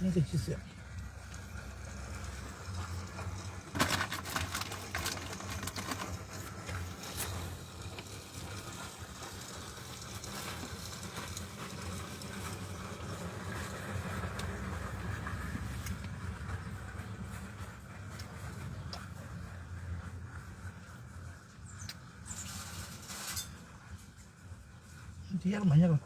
Look at yourself. Tiyak banyak.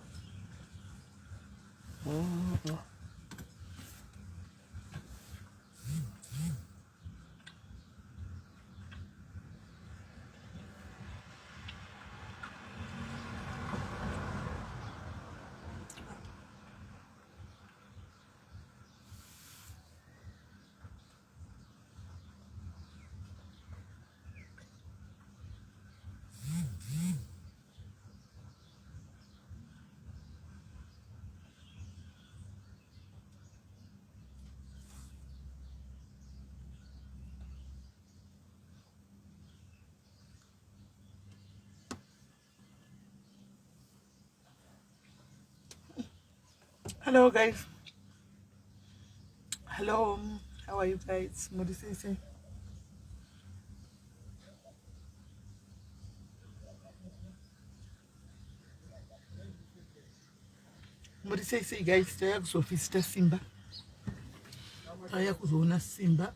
Hello guys. Hello. How are you guys? Modisese. Modisese guys, taya kusofista Simba. Taya kuzoona Simba.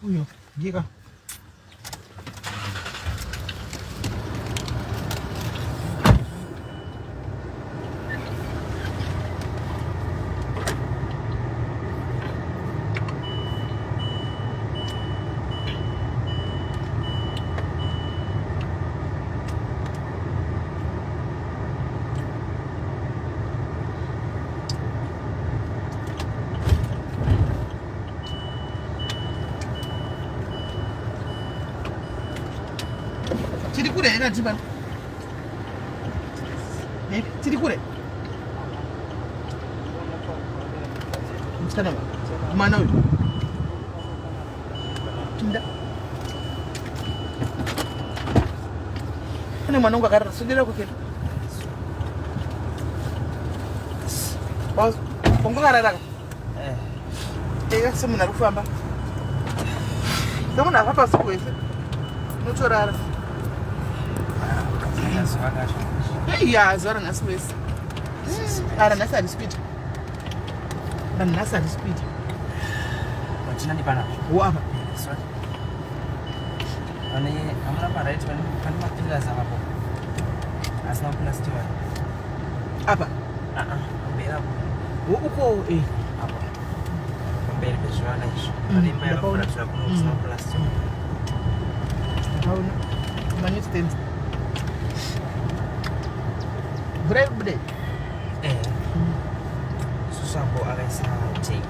Uyo, llega. Tiri kure ina jiban. Tiri kure. Mstana ba. Mana wi. Tinda. Kana mwana unga karara sindira kuketa. Boss, unga karara. Semuna kufamba. Semuna papa sikwese. Notorara. Yeah, zora ngaswesi. Ara nasari speed. Dan nasari speed. Wachina dipana. Wapa. Sorry. Ani amra pa right kan mapila za hapo. Asna plastic. Apa? Mbera. Uko Hapo. Mbele bishwana hizo. Ani mbera kwa sababu plastic. Hauna. Manyo stand. Break. Susambo akaisa tanki.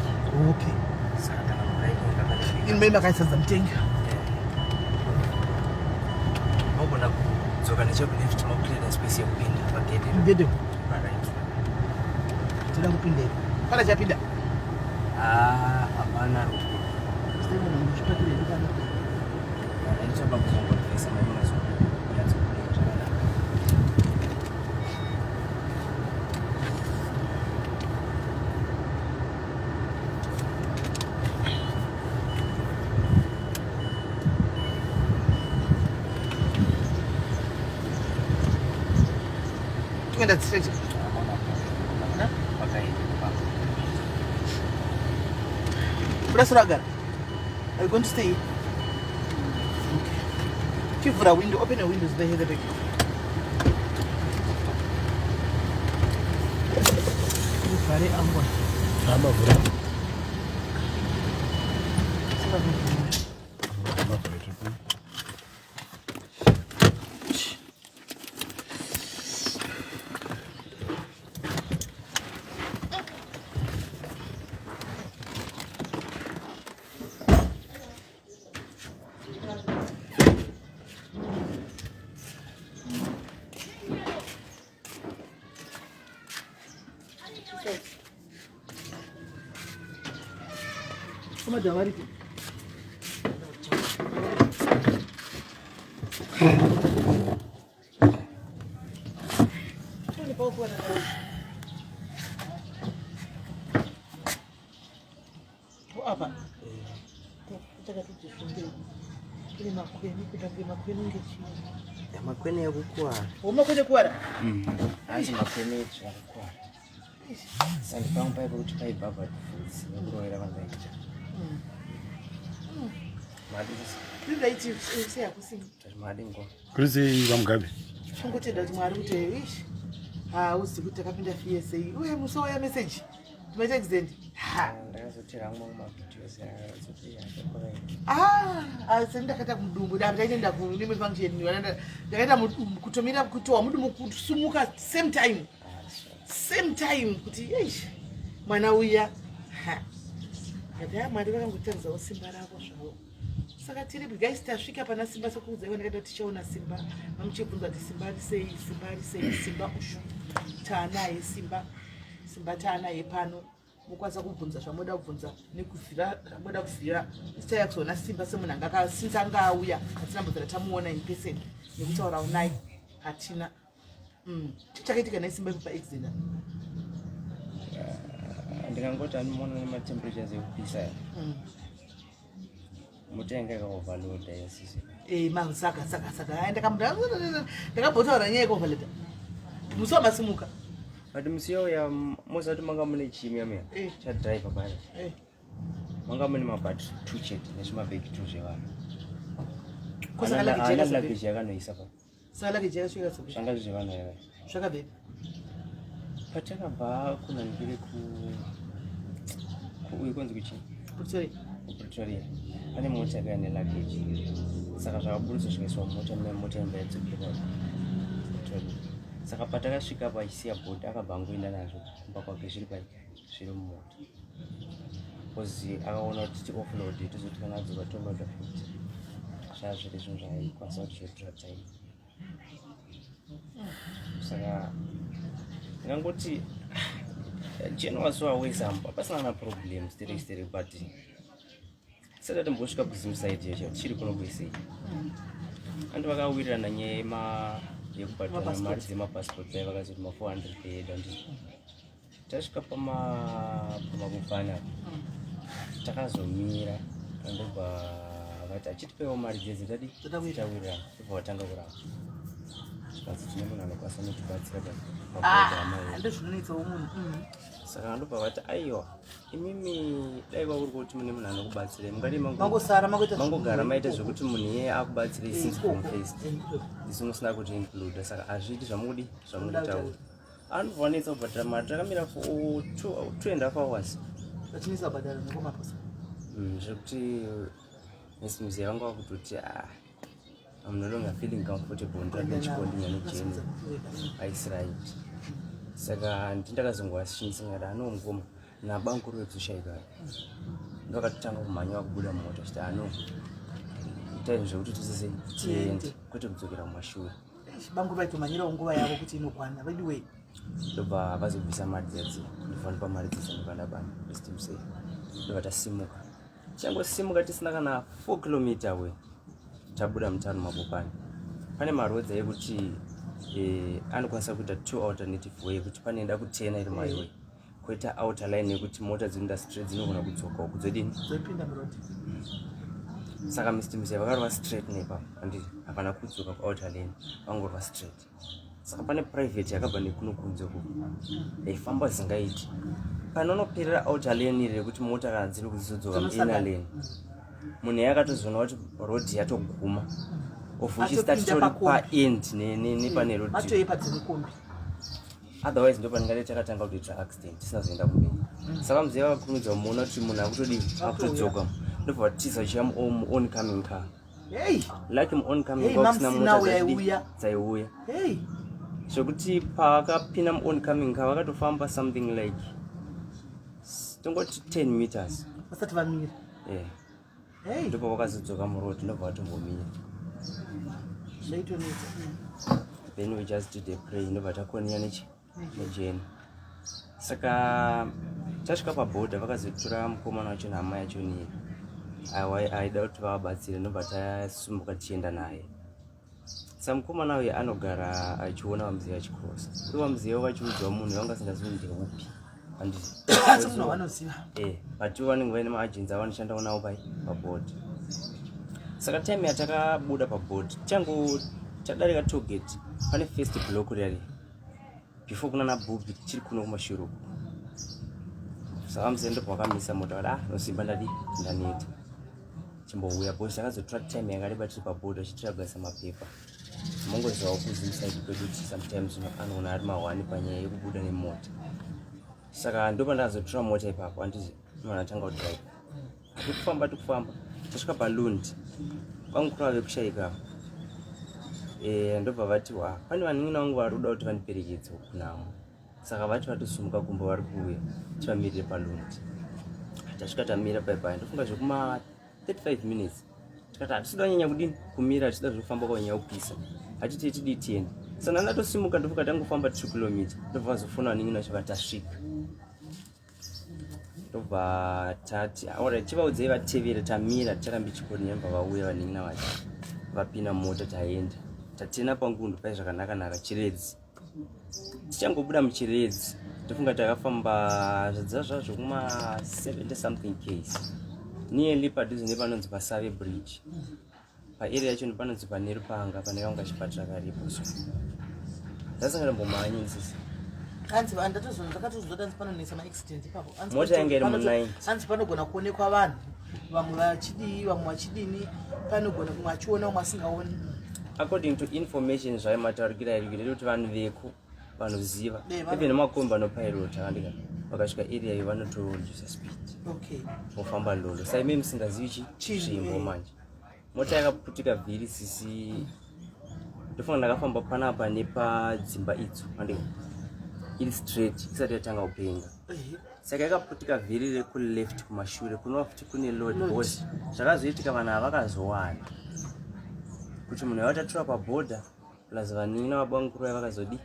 Okay. Sana na break kama Nimema kaisa za mtenga. Mambo na kuzoganisha kwenye vitu na kile space ya kupinda paketi. Ngede. Right. Tuna kupinda. Pala chapinda. Hapana. Sasa nimechukua kile duka. Ni sababu zangu pesa na mimi nazo. Tuenda straight. Are you going to stay? Okay. Chivura window, open the windows there the back. Vale angwa. Amavura. Como da hora aqui. Olha para o fora. Apa? Kutaka tujifunze. Kile makweni kutaka makweni ngechi. Ya makwene ya kukwara. Umakwenda kwara? Asi makwene yetu ya kukwara. Sandi pampa ya kuti pai baba tufuzi. Ngurowera vanzaita. Madisi. Ndida iti usiya kusinga. Madingo. Kurizi vamugabe. Kungotenda kuti mwari kuti ish. Uzi kuti akapinda FSA. Uye musowa ya message. Tumaita accident. Ndakazotera mwa mavideo zakazotiya. Sendakata kumudumbu ndaenda kulime function ndakaenda kutomira kutowa mudumu kusumuka same time kuti eish mwana uya mwari vakangotadzawo simba ravo zvavo saka tiri guys tasvika pana simba sokuudza ivo ndakaita tichaona simba vamuchibvunza kuti simba risei simba ushu taanaye simba taanaye pano mukwanisa kubvunza zvamoda kubvunza nekuvhira zvamoda kuvhira sitaya kuzoona simba semunhu since anga auya hatina mbozara tamuona in person nekutaurawo naye hatina chichakaitika nesimba ipo paaccident ndikangoti animona nematemperatures ekupisa mutenga ikaoverload yasisi saka ndakambotsaura nyaya yekuoverload musi wamasimuka but musiyo ya mosati manga mune chimya mya chadriver pale manga mune mabati 2 chete nezvimabhegi 2 zvevanhu ana luggage yakanoisa pa saka luggage yakasvika sokuti zvanga zvevanhu here zvakabvepi patakabva kunaningire uyu konzi kuchii Pretoria pane mota yakaya neluggage saka zvakaburitsa zvikaiswa mota imba yadzokera Pretoria saka patakasvika paisiya bhodhi akabva angoenda nazvo kumba kwake zviri mumota kozi akaona kuti offload tizoti kana adzoka toloda futi zvazviri zvinhu zvaikwanisa kuti zvotiratsaini saka ndingangoti January was always pasina na problem stiri but sasa tambosvika kuzimu side yacho chiri kuno kuisei andu vakawirirana nyaya yekubhadhara mari dzemapassport dai vakazoti ma400 paid anditi tasvika pamabufana takazomira andobva vati achitipewo mari dzedzi tawirirana tobva vatanga kuramba zvikanzi tine munhu anokwanisa netibatsira ndozvinonetsawo munhu saka andobva vati aiwa imimi dai kwauri kuti mune munhu anokubatsirai mungadi mangogara maita zvokuti munhu iye akubatsirai since from first isi musina kuti include saka hazviti zvamudi taura andobva vanetsa kubhadhara mari takamira for 2.5 hours zvekuti nesimuziya vanga vakutoti I'm no longer feeling comfortable ndirabe chikondi necheni aisraiti saka ndindakazongowashinisingada anomugoma nabankuru wekuzvishaikara ndakatotanga kumhanya wakubuda mumota chiti itai zvekuti tisese tiende kwete kudzokera mumashure bankuru vaitomhanyirawo nguva yavo kuti inokwana vaidiwei ndobva vazobvisa mari dzedzi ndofanipa mari dzesandokanda bani estimsei ndobva tasimuka tichangosimuka tisina kana 4 km we tabuda mutano mabopani pane marodzi ekuti anokwanisa kuita 2 alternative way kuti panoenda kutena iri maiwe koita outer line yekuti mota dzinoenda straight dzinogona kudzokawo kudzodini dzoipinda murodi saka mistimisi vakarova straight nepa anditi hapana kudzoka kuouter lane vangorova straight saka pane private yakabva nekuno kunze ku yaifamba zingaiti panonoperera outer lane iri rekuti mota kana dziri kuzodzoka muinner lane munhu yakatozoona kuti rodi yatoguma of which statutory pa-end nepane road otherwise ndo paningati takatanga kuti accident tisina zoenda kumberi saka muziva vakurumidza muona kuti munhu akutodii akutodzoka ndobva tiza chiya oncoming car like oncoming car kusina mota dzaiuya zvokuti pavakapinda muoncoming car vakatofamba something like tongoti 10 meters vasati vamira ndipo vakazodzoka murodi ndobva vatombomira then we just did a pray ndobva takoniya nejeni saka tasvika pabhodha vakazotora mukomana wacho nhama yacho niye aida kuti vavabatsire ndobva tasumuka tichienda naye saka mukomana uye anogara achiona vamuziva achikrosa ivo vamuziva vachiudzwa munhu vangasingazivi ndeupi but ivo vanenge vaine maagenzi avanoshandawo navo pabhodha saka time yatakabuda pabhodha changu tadarika togeti pane first block rari before kuna nabhubi chiri kuno kumashure saka musendo pakamisa mota kuti nosimba ndaneta chimbouya bhosi akazotora time yakareba tiri pabhodha achitiragasa mapepa mongozivawo kuzimusaidi kwedu kuti sometimes anoona ari mahwani panyaya yekubuda nemota saka ndopandakazotora mota ipapo handiti munhu atanga kudrive tikufamba tasvika palundi vangukura vekushayika ndobva vati pane vanhuina vangu vari kuda kuti vandiperekedze kunamo saka vati vatosumuka kumba vari kuuya tivamirire palundi tasvika tamira paipai ndofunga zvekuma 35 minutes tikati hatisida kunyanya kudini kumira tichida zvekufamba kwanyanya kupisa hatiti tidi tiende sana ndatosimuka ndofuka tangofamba 2 km ndobva vazofona vanhuina vacho vatasvika ndobva tati alright chivaudzei vatevere tamira ticharambi chikoni nyamba vauya vanhuina vacho vapinda mota taenda tatena pangundu pai zvakanaka nara chiredzi tichangobuda muchiredzi tofunga takafamba zvidziva zvazvo kuma 70 something case nearly padhuze nepanonzi pasave bridge paarea yacho nepanonzi pane rupanga pane kanga chipatara karipo so ndasangana nsisi hanzi ndakatozodza panonesa maaccident ipapo mota yanga iri mu9 hanzi panogona kuonekwa vanhu vamwe vachidii vamwe vachidini panogona kumwe achiona umwe asingaoni according to information zvaimatauririra irikirere kuti vanhu veko vanoziva even nemakombi anopirota andika vakasvika area iyo vanotoredusa speed vofamba lolo saime musingazivi chisvimbo manje mota yakaputika vhiri sisi ndofunga ndakafamba panapa nepadzimba idzo andika iri straight isati yatanga kupenga saka yakaputika vhiri rekuleft kumashure kunova futi kune load bos zvakazoitika vanhu ava vakazowana kuti munhu avatatura pabhodha plus vanhuina vabangurwa vakazodi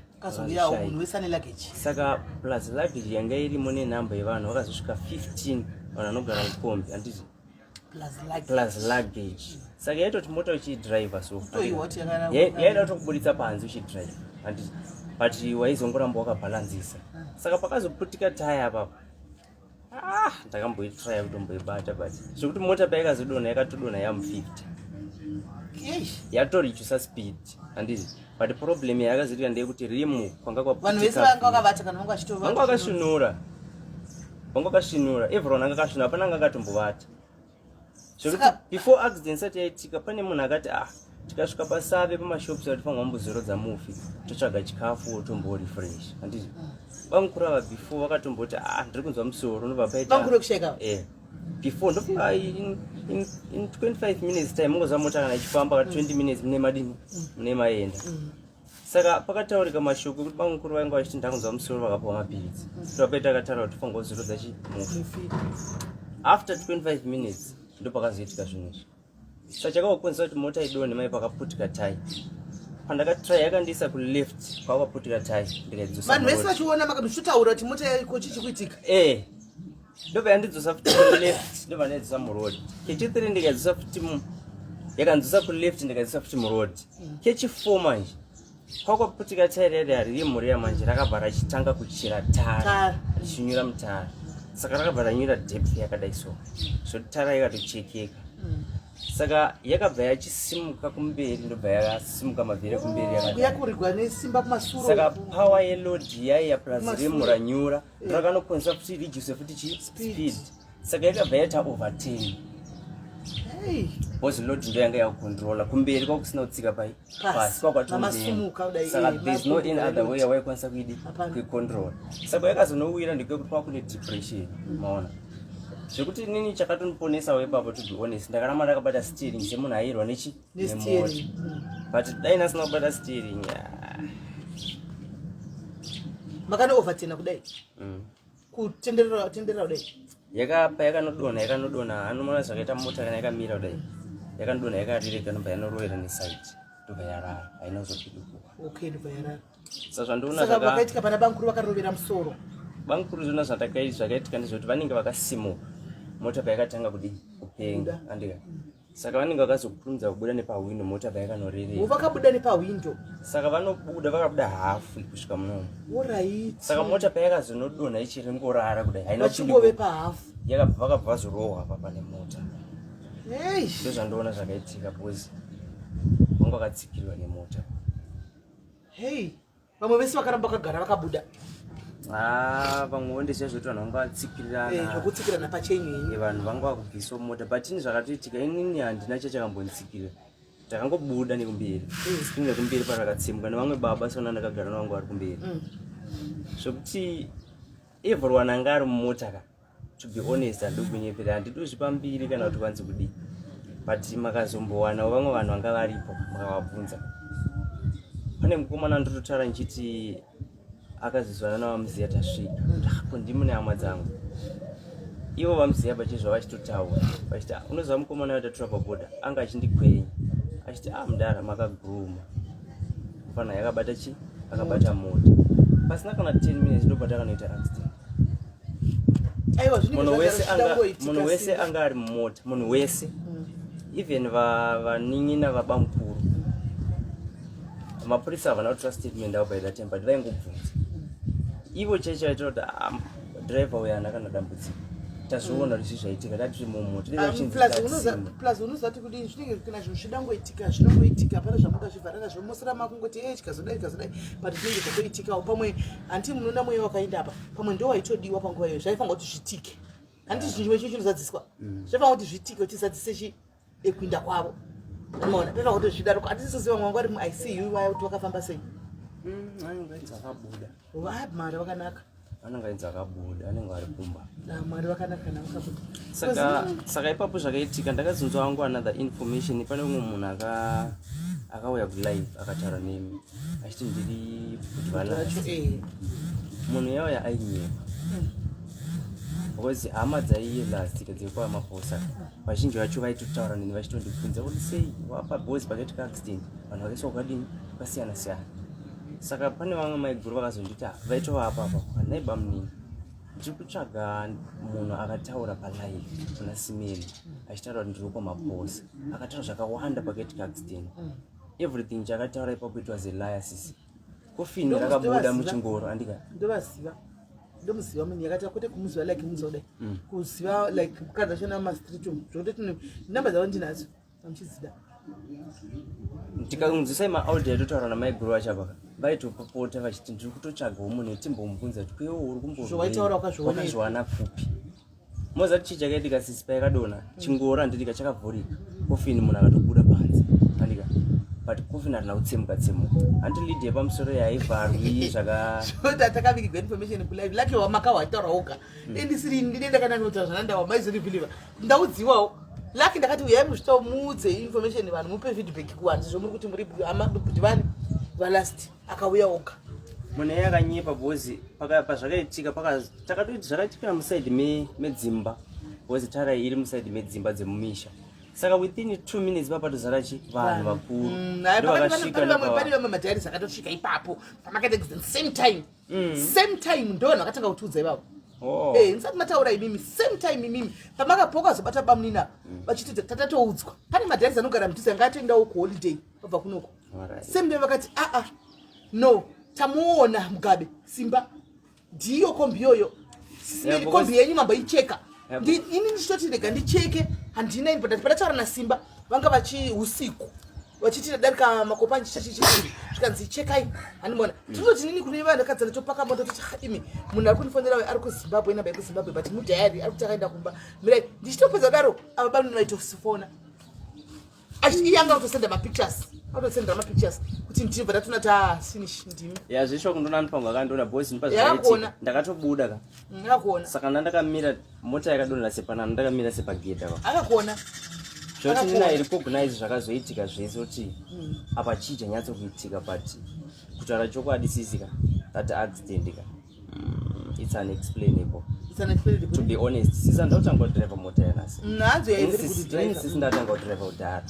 saka plus luggage yanga irimo nenhamba yevanhu vakazosvika 15 vanhu vanogara mukombi handiti plus luggage saka yaitoti mota uchidriver so yaida kutokubuditsa panze uchidriver handiti but waizongoramba wakabhalanzisa saka pakazoputika taya apapo ndakamboitraya kutomboibata but zvekuti mota paikazodonha yakatodonha yamu50 yatorichusa speed handiti but problem yakazoitika ndeyekuti rimu kwanga vanhu vese vanga vakavata kana vanga vachitova vanga vakasvinura everyone anga akasvinura hapana anga akatombovata zvekuti before accident sati yaitika pane munhu akati tikasvika pasave pamashops atifanwa mambozorodza mufi totsvaga chikafu tomborefresh handiti vangukurava before vakatomboti ndiri kunzwa musoro nobva paita before ndofunga in 25 minutes time mungozva mota kana ichifamba 20 minutes mune madini mune maenda saka pakataurika mashoko kuti bangukuru vainga vachiti ndakunzwa musoro vakapawa mapiritsi tovapaita akataura kuti fanga kuzorodza chimufi after 25 minutes ndopakazoitika zvinozvi chakakonzera kuti mota idonhe mai pakaputika tai pandakatry yakandiisa kuleft kwakaputika tai vanhu vese vachiona makatotaura kuti mota yako chichikuitika ndobva yandidzosa futi kuleft ndobva ndayadzosa murodi kechi3 ndikadzosa futi yakandzosa kuleft ndikadzosa futi murodi kechi4 manje kwakaputika tairi yari hariri muriya manje rakabva rachitanga kuchira tara richinyura mutara saka rakabva ranyura depth yakadai so tara yakatochekeka saka yakabva yachisimuka kumberi ndobva yakasimuka mavhiri kumberi yakurigwa nesimba kumasuro saka power yeload yaiya plus rimu ranyura rakanokonzera kuti reduce futi speed saka yakabva yaita over 10 Hey. Because load ndo yanga ya controller kumberi kwa kusina utsika pai pasi kwa masumuka udai there's no in other way away kwanza kuidi ku control saka yakazonowira ndiko kuti kwa kune depression maona zvekuti nini chakatoniponesa we papo to be honest ndakaramba ndakabata steering semunhu airwa nechi steering but dai nasina kubata steering makano overtake kudai kutenderera kudai yakanodona anomona zvakaita mota kana yakamira kudai yakanodona yakarireka nobva yanorowera neside ndobva yarara hainazopidukwa okay ndobva yarara saka zvandoona saka vakaitika pana bankuru vakarovera musoro bankuru zvona zvakaitika ndezvekuti vanenge vakasimuka mota payakatanga kupenga andika saka vanenge vakazopurumidza kubuda nepawindo mota payakanorereka vakabuda nepawindo saka vakabuda hafu kusvika munomu alright saka mota payakazonodonha ichirengorara kudai hainachingove pahafu vakabva vazorohwa papa nemota ndo zvandoona zvakaitika because vanga vakatsikirwa nemota vamwe vese vakaramba vakagara vakabuda vamwewo ndeziva zvoti vanhu vanga vatsikirirana zvokutsikirana pachenyu vanhu vanga vakubviswa mota but ini zvakatoitika inini handina chachakambonditsikira takangobuda nekumberi sikuinge kumberi parakatsemuka nevamwe baba sona ndakagara navanga vari kumberi zvokuti everyone anga ari mumota ka to be honest handikunyepera handitozvipambiri kana kuti kwanzi kudii but makazombowana vamwe vanhu vanga varipo makavabvunza pane mukomana ndototaura nchiti akazizwana navamuziya tasvika ndapo ndimune hama dzangu ivo vamuziya pachizva vachitotaura vachiti unoziva mukomana watatora pabhodha anga achindikwenya achiti mudara makaguruma fana yakabata chi akabata mota pasina kana 10 minutes ndobva takanoita accident munhu wese anga ari mumota munhu wese even vanin'ina vabamukuru mapurisa havana kutora statement avo by that time but vaingobvunza ivo chaicho vaitira kuti driver uyo handakana dambudziko tazviona kuti zvaitika tati plus unozati kuti zvinenge kana zvinhu zvinongoitika hapana zvamuka zvivharana zvomosera makungoti chikazodai but zvinenge zvatoitikawo pamwe handi munoona mweya wakaenda apa pamwe ndo waitodiwa panguva iyo zvaifanga kuti zvitike handi zvinhu vecho chinozadziswa zvaifanga kuti zvitike uchizadzise ekuinda kwavo maona peva kuti zvidaroko hatisisoziva mwangu ari muICU vaya kuti vakafamba sei mara vakanaka anenge akabuda anenge ari kumba mwari vakanaka navakabuda saka ipapo zvakaitika ndakazonzwa wangu another information pane umwe munhu akauya kulive akataura nemi achiti ndiri kuti valasi munhu yauya ainyepa because hama dzaiye last ikadzekwa maposa vazhinji vacho vaitotaura neni vachitondibvunza kuti sei wapa bosi pakaitika accident vanhu vakaiswa kwakadini kwasiyana siyana saka pane vamwe maiguru vakazonditi vaitova apa naiba munini ndiri kutsvaga munhu akataura palive kuna simeli achitaura kuti ndiri kwamaposa akataura zvakawanda pakaitika accident everything chakataura ipapo it was a liar sisi kofini rakabuda muchingoro andika ndovaziva ndomuziva munhu yakati kwete kumuziva like muzodai kuziva like kukadza chona mastreet zvokuti namba dzavo ndinadzo amuchidzida tikakunzwisai maaudio atotaura namaiguru vachapaka vaitopopota vachiti ndiri kutotsvagawo munhu etimbomubvunza kuti kwewo uri kumbovakazviwana kupi mozati chii chakaitika sisi payakadonha chingoro handidika chakavhurika kofini munhu akatobuda panze andika but kofini harina kutsemuka handilidhi yepamusoro yaivharwi zvakatakavigigwa information kulive lake wamakawataura oga endisiri ndinenda kana ndinotaura zvanandawa maizorivhiliva ndaudziwawo laki ndakati uyai muzvitomuudze information vanhu mupe feedback kuvanhu zvomuri kuti muri kuti vani valast akauya oga munhu iye akanyepa bhozi pazvakaitika takatoti zvakaitikira musaidi medzimba bhozi tarai iri musaidi medzimba dzemumisha saka within 2 minutes papatozara chi vanhu vakuru pane vamwe madhairisi akatosvika ipapo pamakaita same time ndo vanhu vakatanga kutiudza ivavo ndisati mataura imimi same time imimi pamakapoka zobata bamunina vachiti tatatoudzwa pane madhairisi anogara mudhuze anga atoendawo kuholiday vabva kunoko same day vakati no tamuona Mugabe Simba ndiyo kombi yoyo sisine kombi yenyu mamboicheka ini ndichitoti rega ndicheke handina ini patataura naSimba vanga vachi usiku wachitira darika makopanji chichichiri zvikanzi chekai hanimona tinoti nini kune vanhu vakadzana topaka moto toti imi munhu ari kunifonera ari kuzimbabwe nabai kuzimbabwe but mudhayari ari kuti akaenda kumba mirai ndichitopedza daro ava vanhu vaitosifona achiyanga kutosenda mapictures autosendera mapictures kuti ndibva tatona tafinish ndimi yazvisho kundona nipangu akandiona bosi ndipazvaiti ndakatobuda ka akakuona saka ndakamira mota yakadonera sepanano ndakamira sepagedha akakuona zvoti nina recognize zvakazoitika zvese kuti apa chija nyatso kuitika but kutaura chokwadi sisika that accident ka it's unexplainable. To be honest, sisa ndotanga driver mota yanasi. Nanzo ya very good driver. Sisa ndatanga driver udara.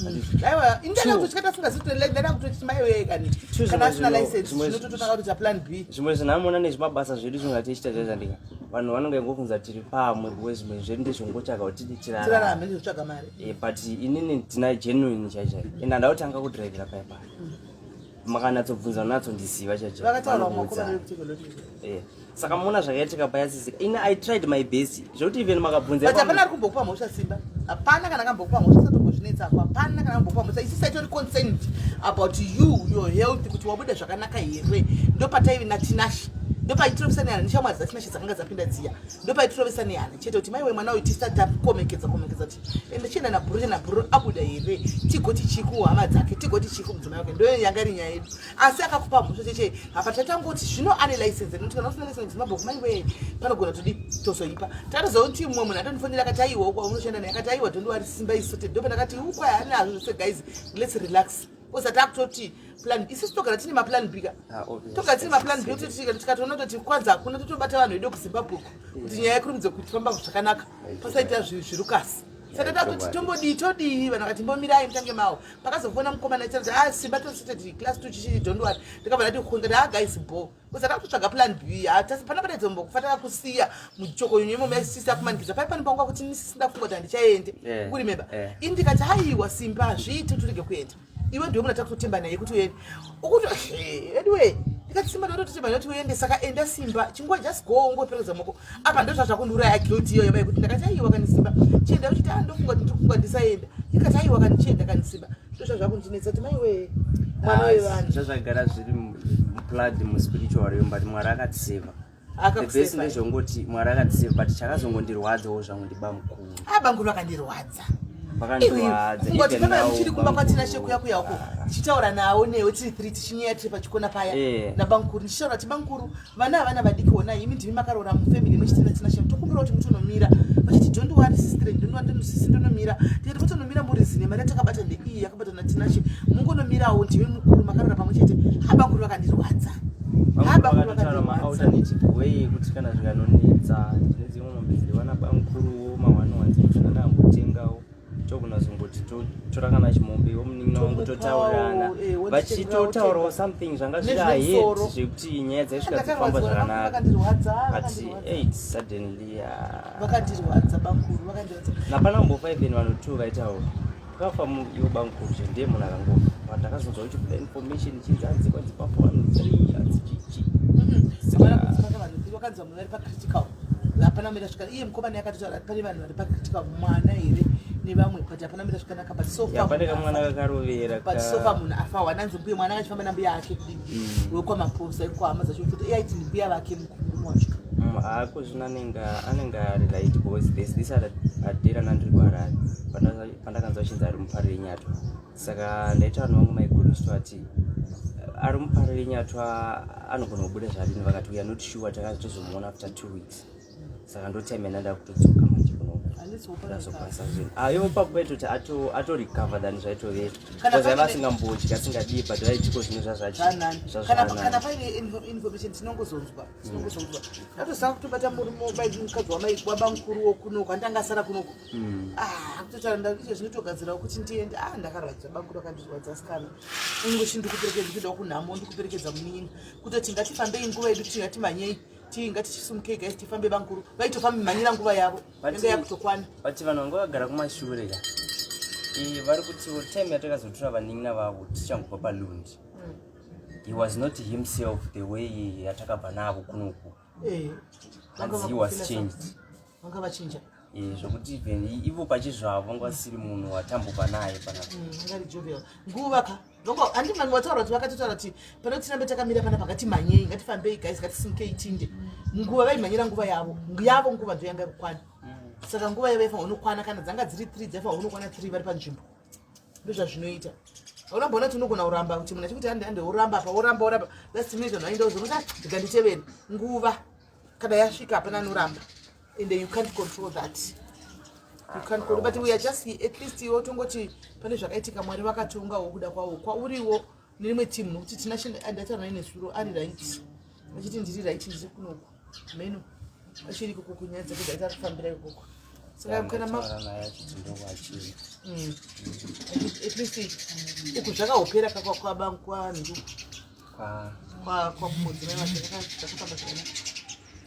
Aiwa, indlela kuchikata singazithi ndenda kuti maiwe kani. Kana sina license, tinototaka kuti plan B. Zvimwe zvinamona nezvimabasa zvedu zvingatichita zvazandika. Vanhu vanenge ngokunza tiri pamwe kwezvimwe zvedu ndezvongotsvaka kuti tirarame. Tirarame ndizvotsvaka mari. But inini ndina genuine chacha. Enda ndautanga kudrivera paipa. Makanatsobvunza natso ndiziva chacha. Vakataura makoba kuti saka muna zvakaitika paya sisika ina I tried my best zvoti even makabvunza but hapana ari kumbokupa mhosva Simba hapana kana kambokupa mhosva satombozvinetsa apa hapana kana kambokupa mhosva isi saitori concerned about you your health kuti wabuda zvakanaka here ndopataivi natinashi ndopaitirobisa nishamwa dzatinashi dzakanga dzapinda dziya ndopaitirobisa nehana chete kuti maiwe mwana uyu tisatakomekedza kuti ende chienda nabhuru abuda here tigoti chiku hama dzake tigoti chiku mudzimai wake ndo yanga iri nyaya yedu asi akakupa mhosva cheche apa tatangoti zvino ane license nokuti kana usina license dzimabhuku maiwe panogona todi tozoipa tatozoti mumwe munhu atonifonera akati aiwa uko unoshanda naye akati aiwa tondoari Simba isote ndopa ndakati ukwai ani nazvo zvose guys let's relax usati akutoti plan isusu togara tine maplan B ka togara tine maplan B kuti tikatoona kuti kwanza hakuna totobata vanhu vedu kuZimbabwe kuti nyaya yekurumidza kufamba zvakanaka pasaita zvirukasi saka tatoti tombodii todii vanhu vakati mbomirai mutange mawo pakazofona mukomana achati Simba tositati class 2 chichiri don't worry ndikabva ndati kunga guys bo usati akutsvaga plan B hatasi pana pataizombo kufatana kusiya muchoko nyimo mesisa kumanikidza pai panopangwa kuti nisisina funga kuti handichaende kurimemba indikati haiwa Simba zviite turege kuenda iwe ndio munataka kutemba naye kuti uende ukuti anyway ndikati Simba ndoto tutemba noti uende saka enda Simba chingwa just go ngoperekeza moko apa ndo zvazvakundura ya guilty iyo yabai kuti ndakati aiwa kani Simba chienda uchiti ndofunga kuti ndifunga ndisaenda ndikati aiwa kani chienda kani Simba ndo zvazvakundinetsa kuti maiwe mwana wevanhu zvazvagara zviri blood mu spiritual realm but Mwari akatiseva the best ndezvongoti Mwari akatiseva but chakazongondirwadzawo zvangu ndiba mukuru abanguru akandirwadza ngoti pamwe chiri kumba kwatina sheku yako yako tichitaura nawo newe tiri 3 tichinyaya tiri pachikona paya nabankuru ndichitaura kuti bankuru vana havana vadiki ona imi ndimi makarora mufamily muchitina tina sheku tokumbira kuti mutonomira vachiti don't worry sister don't worry musisi ndonomira tiri mutonomira muri zine mari takabata ndeiyi yakabata natina she mungonomirawo ndimi mukuru makarora pamwe chete bankuru vakandirwadza bankuru vakandirwadza alternative way kuti kana zvikanonetsa ndinedzimwe mombe dziri vana bankuru mawana wanzi kana ambotengawo togona zongoti torakana chimombe womunin'ina wangu totaurirana vachitotaurawo something zvanga zviri ahead zvekuti nyaya dzaisvika dzifamba zvakanaka but suddenly vakandirwadza bankuru vakandirwadza napana kumbofa even vanhu 2 vaitaura kafa iwo bankuru je ndiye munhu akangofa but akazonzwa kuti kuda information chinzanzi kwadzipapo vanhu 3 adzichichi vakanzwa munhu vari pacritical hapana mira svika iye mukomana yakatotaura pane vanhu vari pacritical mwana here nevamwe but hapana mira zvakanaka but sofa mwana kakarovera but sofa munhu afa wananzi mbuya mwana akachifamba nambuya ake kudini wekwamaposa ekuhama zvacho yaiti mbuya vake mukuru wacho ako zvino anenge ari right because this adera nandiri kuharare pandakanzwa chinzi ari muparire nyatwa saka ndaita vanhu vangu maigurusito ati ari muparire nyatwa anogona kubuda zvadini vakati we are not sure takazotozomuona after 2 weeks saka ndotime ndanda kutodzoka manje kunoku ndazokwanisa zvinhu ivo papo vaitoti atorikava than zvaitovera because aiva asingambodyi asingadii but vaitiko zvinhu zvazvazvakana paine information tinongozonzwa atozama kutobata murume mukadzi wabamukuruwo kunoku andanga asara kunoku kutotaura icho zvinotogadzirawo kuti ndiende ndakarwadza bankuru akandirwadza sikana ungoshi ndikuperekedza ndichidawo kunhamo ndikuperekedza munin'ina kutoti ngatifambei nguva yedu tingatimanyei ngatichisumukei guys tifambe bankuru vaitofamba manyira nguva yavo enge yakutokwana but vanhu vanga vagara kumashure ka vari kuti time yatakazotora vanin'ina vavo tichangobva palundi he was not himself the way yatakabva navo kunoku and he was changed vanga vachinja zvokuti even ivo pachizvavo ngwasiri munhu watambuka naye panapa ngari jovial nguva ka ndongo andi mani wataura kuti vakatotaura kuti pane tirambe takamira pana pakati manyei ngatifambei guys ngatisimukei tinde nguva vaimhanyira nguva yavo nguva ndo yanga kukwana saka nguva yavo ifanwa unokwana kana dzanga dziri 3 dzafanwa unokwana 3 vari panzvimbo ndozvazvinoita aunambona kuti unogona kuramba kuti munhu achikuti ande uramba apa uramba that's me zvanhu aenda uzokuti ndikanditevera nguva kana yasvika hapana anoramba and you can't control that. You can't control, but we are just at least you tongoti pane zvakaitika mwari vakatongawo kuda kwawo kwauriwo nerimwe team nokuti tinashinda andataura nesuro ari right achiti ndiri right ndiri kunoko meno achiri kuko kunyadza kuti aita kufambira ikoko saka kana at least uku zvakahopera kwa ndu kwa mudzimai wacho zvakafamba zvakanaka.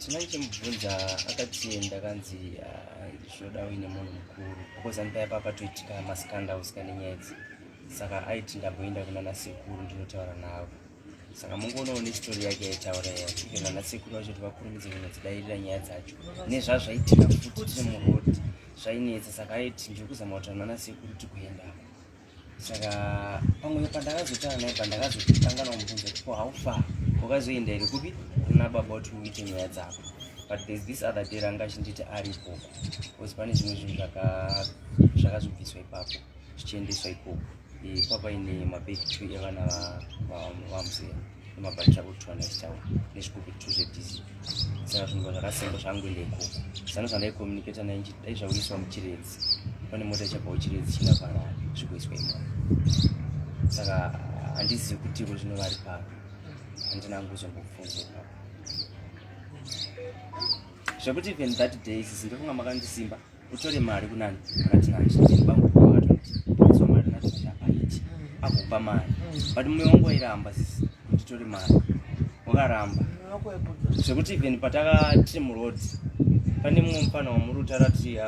Tinachimubvunza akatienda kanzi zvoda uine munhu mukuru because andipaya papatoitika maskandals kane nyaya idzi saka aiti ndamboenda kuna nasekuru ndinotaura navo saka mungoonawo nestori yake yaitaura yacho nasekuru vacho kuti vakurumidze kunodzidairira nyaya dzacho nezvazvaitika futi tiri murodhi zvainetsa saka aiti ndiri kuzama kutaura nasekuru tikuendako saka pamwe pandakazotaura naye pandakazotanga namubvunza kuti ko haufa wakazoenda here kupi kuna baba kuti uite nyaya dzako but there's this other day ranga achinditi aripo because pane zvimwe zvinhu zvakazobviswa ipapo zvichiendeswa ikoko ipapo ine mabhegi 2 evana vamuzera nemabhagi avo 200 taura nezvikupi 2 zvedhizi saka zvinhu zvakasenga zvangoenda ikoko zano zvandaikommunicata naye dai zvauiswa muchiredzi pane mota ichabvawo chiredzi china pana zvikuiswa imwana saka handizivi kutiko zvinovari pano handina nguzombofunza ipapo zvekuti even that day sisi ndofunga makandisimba utore mari kunani akati nandibanguakatoti mari nataapaiti akupa mari but mumwe wangu wairamba sisi nditore mari wakaramba zvekuti even patakati murodhi pane mumwe mufana wamurutara kuti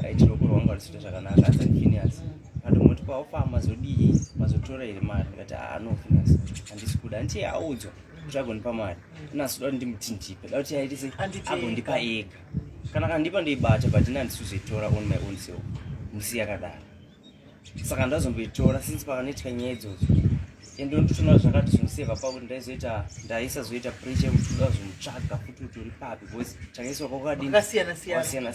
aitirokoro wanga risita zvakanaka azanifinias atomoti kwaofa mazodii mazotora here mari ndikati no handisi kuda nditi audzwa kuti agonipa mari nasuda ndimutindipe da kuti aitise agondipa ega kana kandipa ndoibata but ina handisizoitora on my own self musi yakadaro saka ndazomboitora since pakanoitika nyaya idzodzo ende ndotona zvakati zvinoseva pakuti ndaisazoita pressure yekuti ndazomutsvaga futi kuti uri papi because chakaiswa kwakadini siyana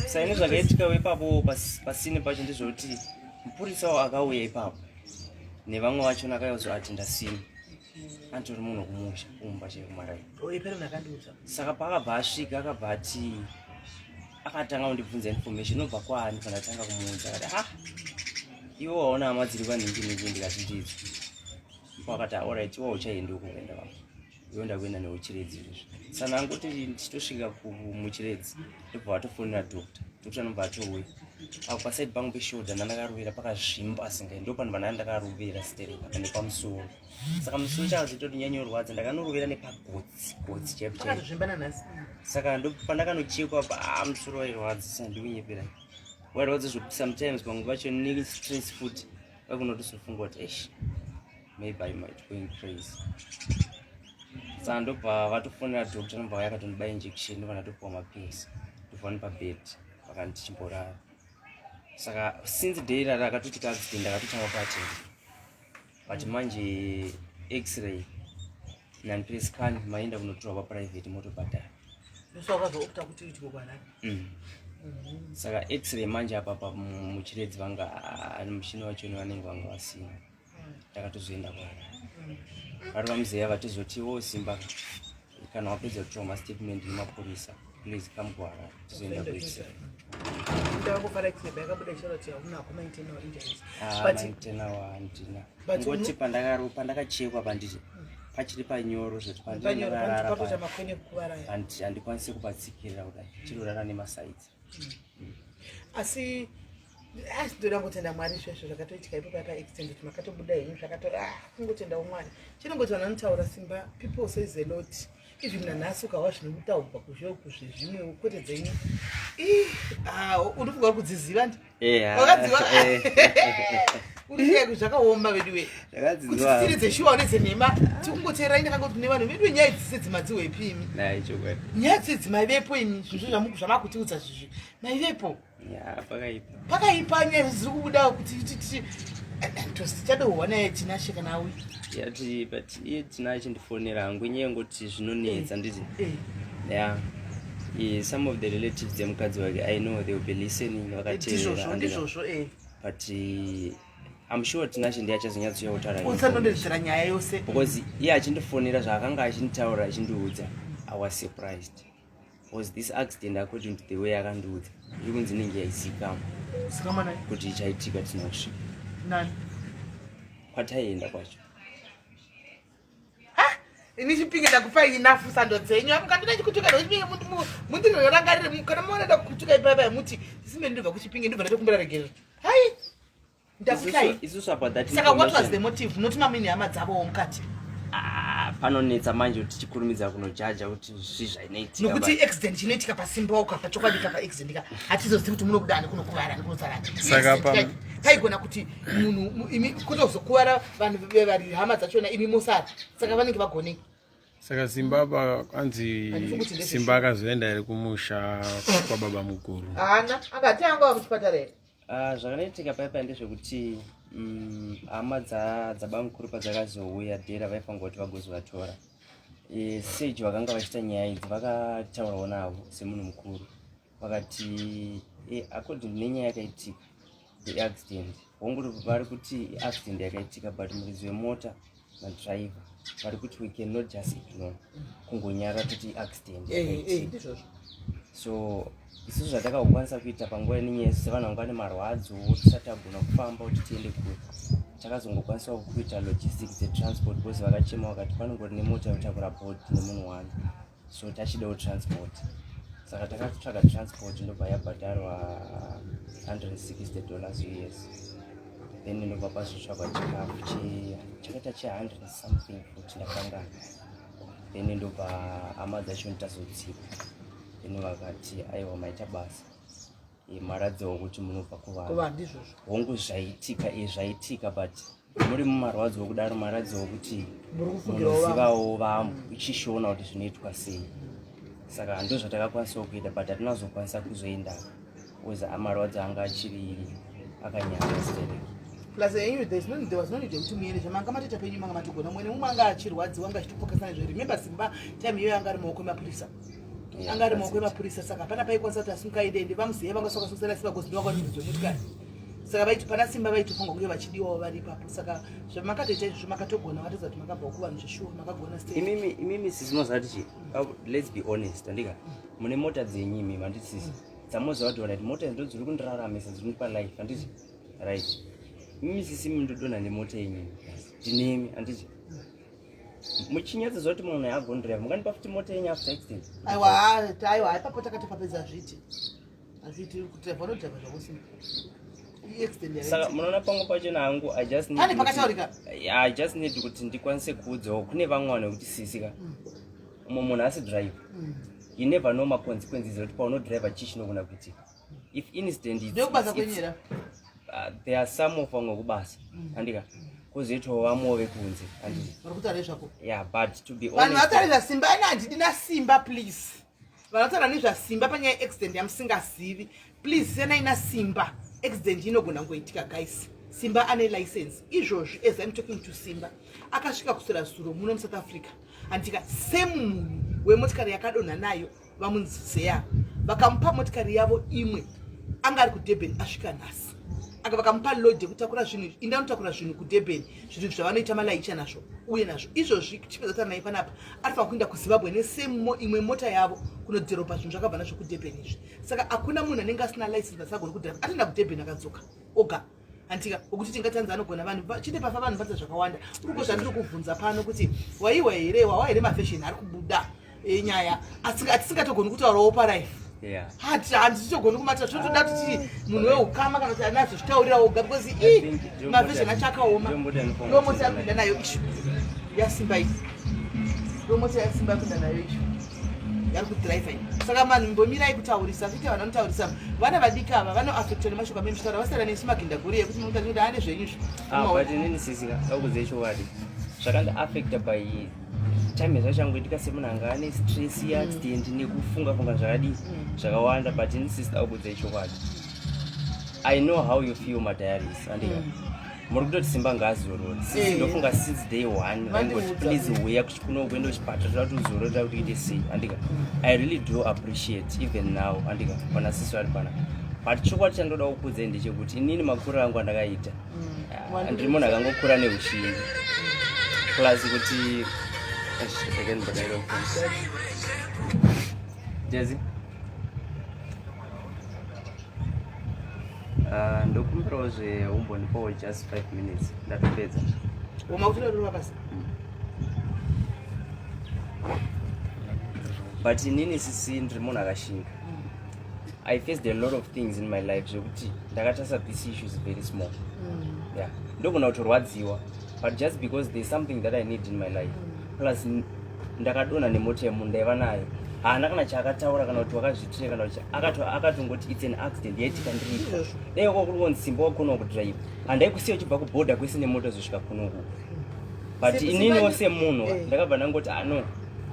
saine zvakaitika ipapo pasine pacho ndezvokuti mupurisawo akauya ipapo nevamwe vachona akaiudzwa ati ndasima antori munhu kumusha umba chekumarai saka pakabva asvika akabva ati akatanga kundibvunza information inobva kwaani pandatanga kumuudza akati iwo waona hama dziri kwanhingi ndikati ndidzo ipo akati alright iwo uchaendi ukuenda vamo iwo ndakuenda neuchiredzi izvozvo saka angoti ndichitosvika muchiredzi ndobva vatofonera dokta anobva atouya apo pasaidi pangu peshoulder ndandakaruvira pakazvimba asingai ndo panhu panaa ndakaruvira stereka nepamusoro saka musoro chakazototi nyanyorwadza ndakanoruvira nepagotsi chaipo saka ndo pandakanochekwa musoro wairwadza sandiunyepera wairwadza zvokuti sometimes pamwe pacho nestress futi vakunotosofunga kuti maybe I might going crazy saka ndobva vatofonera dokta nobva vaya akatondiba injection ndobva ndatopiwa mapirisi ndobva pabed pakandichimborara saka since day rara akatoitika accident akatotanga kuattend but manje x-ray nanipire scan maenda kunotorwa paprivate motobhadhara saka x-ray manje apa muchiredzi vanga ani mushini wachoni vanenge vanga vasina takatozoenda kwarara vari vamuzeya vatizotiwo Simba kana wapedza kutorwa statement nemapurisa please come kuharare tizoenda kuexray handina ngoti pandakachekwa panditi pachiri panyoro zvoti handikwanisi kupatsikirira kudai chirurara nemasaidzi asi ndoda ngotenda mwari zvesvo zvakatoitika ipo paaaccident makatobuda henyu kungotenda mwari chinongoti vanhu vanotaura Simba people says a lot even nanhasi ukawa zvinokutaurwa kuzvezvimwe kwete dzenyu uri kuga kudziziva ndi wakadziva Uri zvakaoma vedu we. Ndakadzidzwa. Tiri dzeshuwa nedzenhema tikungotera ine kango tune vanhu vedu nyaya dzidzimadziwe pimi. Nayi chokwadi. Nyaya dzidzimaivepo ini zvinhu zvamukutiudza zvizvi. Maivepo. Ya pakaipa. Pakaipa nyaya zviri kubuda kuti tichadohwa naye tinasheka nawe. Yati but iye tinachindifonera hangu nyaya ngoti zvinonetsa nditi. Yeah. Some of the relatives dzemukadzi wake I know they will be listening vakatizvozvo but I'm sure tinashe ndiye achazonyatsoya kutaura usanondedzera nyaya yose because iye achindifonera zvaakanga achinditaura achindiudza I was surprised because this accident according to the way akandiudza iri kunzi inenge yaizikama kuti ichaitika tina kusvika nani kwataienda kwacho ini chipinge ndakupai enough sando dzenyu amukandina chikutuka ndochipinge mundinorangarire kana muonada kutuka ipaipai muti isime ndibva kuchipinge ndibva ndatokumbira regerera hai ndakutai isusu apa that saka what was the motive not mamini hama dzavo womukati panonetsa manje kuti tichikurumidza kunojaja kuti zvizvainoitika nokuti accident chinoitika pasimba ukapa chokwadi kapa accident ka hatizozivi kuti munokudani kunokuvara nekunotsarani saka paigona kuti munhu imi kutozokuvara vanhu vari hama dzachona imi mosara saka vanenge vagone saka Simba apa anzi Simba akazoenda iri kumusha kwa baba mukuru hana akati anga wa kuchipatara here zvakanoitika paipa ndezvekuti hama dzababa mukuru padzakazouya dhera vaifanga kuti vagozovatora seji vakanga vachiita nyaya idzi vakataurawo navo semunhu mukuru vakati according nenyaya yakaitika eAccident wonguri vari kuti accident yakaitika but muridzi wemota nadriver vari kuti we cannot just ignore kungonyara kuti accident yakaitika so isusu zvatakakwanisa kuita panguva inenyaya sevanhu vanga vane marwadzo tisati agona kufamba kuti tiende kure takazongokwanisa kuita logistics dzetransport because vakachema vakati panongori nemota yotakura board nemunhu wani so tachidawo transport saka takatsvaga transport ndobva yabhadharwa $160 US then ndobva pazotsvagwa chikafu chakaita che100 something futi ndakangana then ndobva hama dzacho nditazotsiva then vakati aiwa maita basa maradzowo kuti munobva kuvanhu hongu zvaitika but muri mumarwadzo okudaro maradzowo kuti munozivawo uchishona kuti zvinoitwa sei saka ndo zvatakakwanisa kuita but hatinazokwanisa kuzoenda because amarwadzo anga achiri akanyanya stereki plus there was no need kuti muende zvamanga matita penyu manga matogona mwene mumwe anga achirwadziwa anga achitofokasana nezvo remember Simba time iyoyo anga ari maoko emapurisa anga ari maoko emapurisa saka hapana paikwanisa kuti asimukaide ende vamuzive vangasokasosera Simba because ndovakwaniridzo motikari saka vaiti pana Simba vaitofunga kunge vachidiwawo vari ipapo saka zvamakatoita izvo makatogona vatoza kuti makabva kuvanhu zveshuwa makagona imimi sizinozati let's be honest andika mune mota dzenyu imimi handisisi dzamoziva kuti right mota ndo dziri kundiraramisa dziri kundipa life handiti right imimi sisi mindodonha nemota yenyu ndinemi handiti muchinyatsa zoti munhu agondrive mungandipa futi mota yenyu after accident aiwa ipapo takatopapedza hazviti kuti vanodhava zvakusimba saka munoona pamwe pacho nangu I just need kuti ndikwanise kuudzawo kune vamwe vanhu vekuti sisika umwe munhu asi drive you never know maconsequences ekuti paunodriva chii chinogona kuitika if incident there are some of vamwe kubasa andika kuzoitawo vamwewo vekunze yeah but to be honest vanhu vataura zvasimba ani handidina Simba please vanhu vataura nezvasimba panyaya accident yamusingazivi please senaina Simba accident inogona ngoitika guys Simba ane license izvozvi as I'm talking to Simba akasvika kusura zuro muno muSouth Africa andika semunhu wemotikari yakadonha nayo vamunzizeya vakamupa motikari yavo imwe anga ari kuDurban asvika nhasi aka vakamupa load yekutakura zvinhu indanotakura zvinhu kuDurban zvinhu zvavanoita malaicha nazvo uye nazvo izvozvi chipedza kutaura naye panapa arifanira kuenda kuZimbabwe nesemo imwe mota yavo kunodhiropa zvinhu zvakabva nazvo kuDurban izvi saka hakuna munhu anenge asina license asagona kudhira ataenda kuDurban akadzoka oga antika ukuthi tingatanza anogona vanhu chite pafa vanhu vatsa zvakawanda uriko zvandiri kuvhunza pano kuti waiwa here wawa here mafashion ari kubuda enyaya atisingatogoni kutaurawo palife handitogoni kumata totoda kuti munhu weukama kana kuti anazozvitaurira oga because mafashion acho akaoma ndomota yapinda nayo ishu yasimba iyi ndomota yasimba yapinda nayo ishu yari kudrive saka vanhu mbomirai kutaurisa kuite vanhu vanotaurisa vana vadiki ava vanoafectwa nemashoko amene mutaura vasara nesi magindaguri yekuti munotaura kuti ane zvenyizvo but inini sisika akudze chokwadi zvakandiafecta by time zvachangoitika semunhu anga ane stress yeaccident nekufunga zvakadii zvakawanda but inini sisida akudze chokwadi. I know how you feel madiaries andika muri kutoti Simba ngaazorora sisi ndofunga since day one vangoti please uya kuno kuenda kuchipatara kuti uzorora kuti ite sei andika. I really do appreciate even now andika pana sisi vari pana but chokwadi chandoda kukudza ndechekuti inini makuru angu andakaita ndiri munhu akangokura neushingi plus kuti jezi ndokumbirawo zveumbonipawo just 5 minutes ndatopedza umakutororwa basa but inini sisi ndiri munhu akashinga. I faced a lot of things in my life zvekuti ndakatasa these issues very small yeah ndogona kutorwadziwa but just because there's something that I need in my life plus ndakadona nemota yemunhu ndaiva nayo haana kana chaakataura kana kuti wakazvitireka kana kuti akatongoti it's an accident yaitika ndiripo dai kwakuri kunzi Simba wakona kudrive handai uchibva kubhodha kwese nemota zosvika kunoku but ininiwo semunhu ndakabva ndangoti no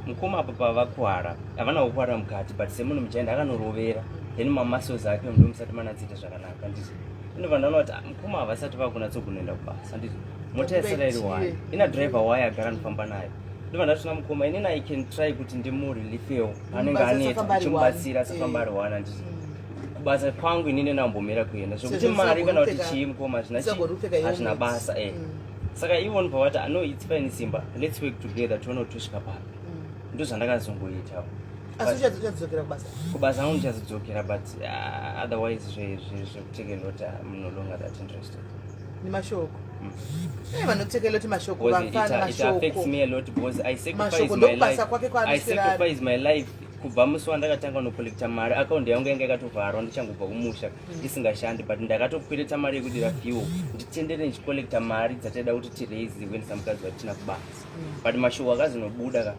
mukoma apa pavakuwara havana kukuwara mukati but semunhu muchaenda akanorovera then mamuscles ake ndo musati manadziita zvakanaka ndizvo ndinobva ndaona kuti mukoma havasati vakunatsogunoenda kubasa ndizvo mota yasara iri wani ina driver wayo agara ndifamba nayo ndibva ndatona mukoma inini I can try kuti ndimurelifewo anenge aneta chimubatsira asafamba ari wani ndizvo kubasa kwangu inini ndambomira kuenda zvokuti mari kana kuti chii mukoma hazvina basa saka ivo ndibva vati no it's fine Simba let's work together tione kuti tosvika papi ndo zvandakazongoitawo kubasa angu ndichazodzokera but otherwise zvekutekeloti I'm no longer that interested nemashoko vanotekeloti mashoko it affects me a lot because I sacrifice my life kubva musi wandakatanga nokolekta mari akaundi yangu yanga yakatovharwa ndichangobva kumusha isingashandi but ndakatokwereta mari yekudira fuel nditendere ndichikolekta mari dzataida kuti tiraise kuendesa mukadzi watina kubasa but mashoko akazinobuda ka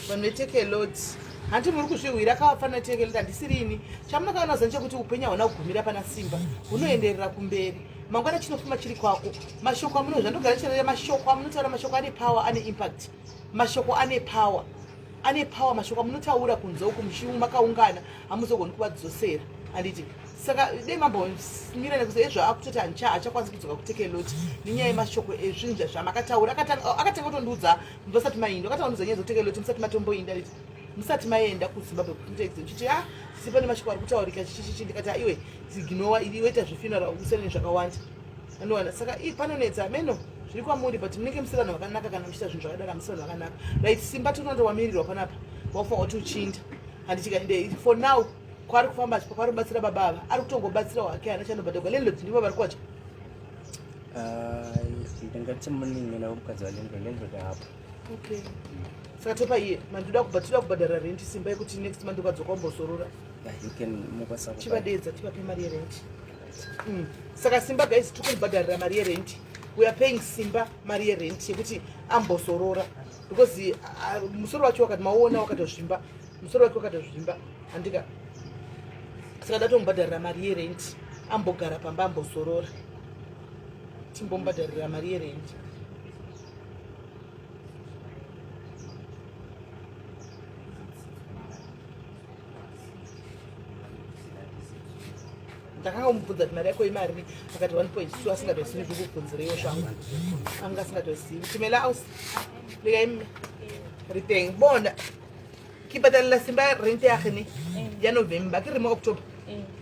vanhu vetekeloti handi muri kuzvihwira kavafanira tekeloti handisirini chamunakaona zanje kuti upenyu hauna kugumira pana Simba unoenderera kumberi mangwana chinofuma chiri kwako mashoko amunozva ndogara chirere mashoko amunotaura mashoko ane power ane impact mashoko ane power mashoko amunotaura kunze uku mushimu makaungana hamuzogoni kuvadzosera handiti saka dei mambomira nekuti ezvaakutoti hachakwanisi kudzoka kutekeloti nenyaya yemashoko ezvinhu zvamakataura akatanga kutondiudza musati maenda akatanga kundiudza nyaya dzotekeloti musati matomboinda riti musati maenda kuZimbabwe kuchiti Simba nemashoko ari kutaurika chichichi ndikati iwe ziginowa iriweta zvifinara usene zvakawanda anowana saka panonetsa meno zviri kwamuri but munenge musiri vanhu vakanaka kana muchita zvinhu zvakadara musiri vanhu vakanaka right Simba tonondowamirirwa panapa wakufanwa kuti uchinda handichikaende for now kwari kufamba kwari kubatsira baba ava ari kutongobatsira wake hana chanobhadhagwa landlord ndivo vari kwacha ndingati munin'ina womukadzi walandlord hapo okay saka topa iye mandoda kubhadhara rent Simba yekuti next month ukadzoka umbosorora chivadedza tivape mari yerent saka Simba guys tikumubhadharira mari yerent we are paying Simba mari yerent yekuti ambosorora because musoro wacho wakati maona wakatozvimba musoro wake wakatozvimba handika saka datomubhadharira mari yerent ambogara pamba ambosorora timbomubhadharira mari yerent ndakanga umubvunza kuti mari yako imari akati 1.2 asingatozivi kukubvunzireiwo zvangu anga asingatozivi chimela aus riteng bona kibhadharira Simba rent yake yanovhemba kiri maoctober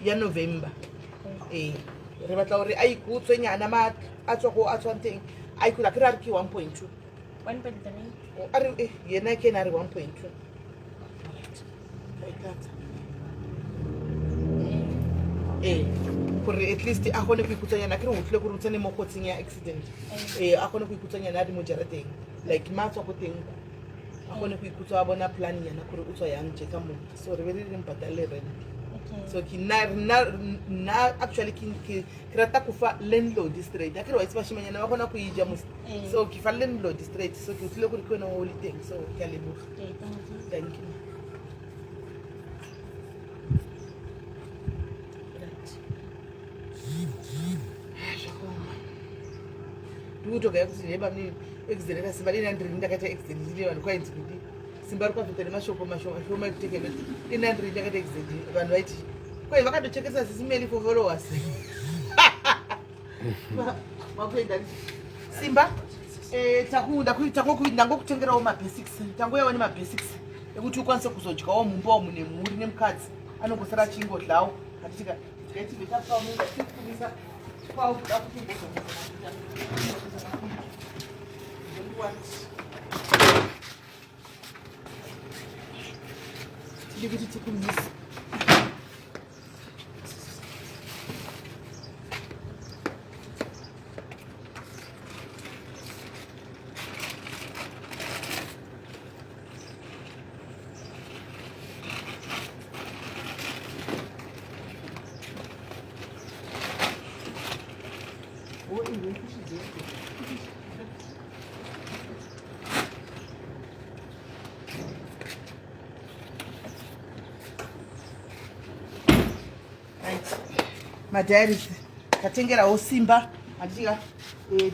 yanovhemba rivatlauri aikutswe nyana atswa nteng aikuri akiri ariki 1.2 ari yena kena ari 1.2 kuri at least akone kuikutsanyana akiri hutule kuri utsane mokotsing ya accident akone kuikutsanyana ari mujarateng like matswa kutengu akone kuikutsa abona plan yana kuri utswa yang jeka munhu so riveri rimbhadharire rent so actually kirata kufa landlord straight akiri waitsi vashimanyana vakona kuija musi so kifa landlord straight so kihutule kuri kwena holiday so kyalebura thank you ndikutogaya kuti neba mini accident kasimba dina ndiri ndakaita accident ndine vanhu kwainzi kuti simba rikabvita nemashoko mashoma ekutekeleza ina ndiri ndakaita accident vanhu vaiti kwai vakatochekesa SIS MELLY for followers makuenda Simba ndangokutengerawo mabasics tangoyawo nemabasics ekuti ukwanise kuzodyawo mumba umu nemhuri nemukadzi anongosara achingodlawo atitika tikaitibetapamuaisa kwawo kuda kuti tidi kuti tikumisa madhayaris tatengerawo Simba anditika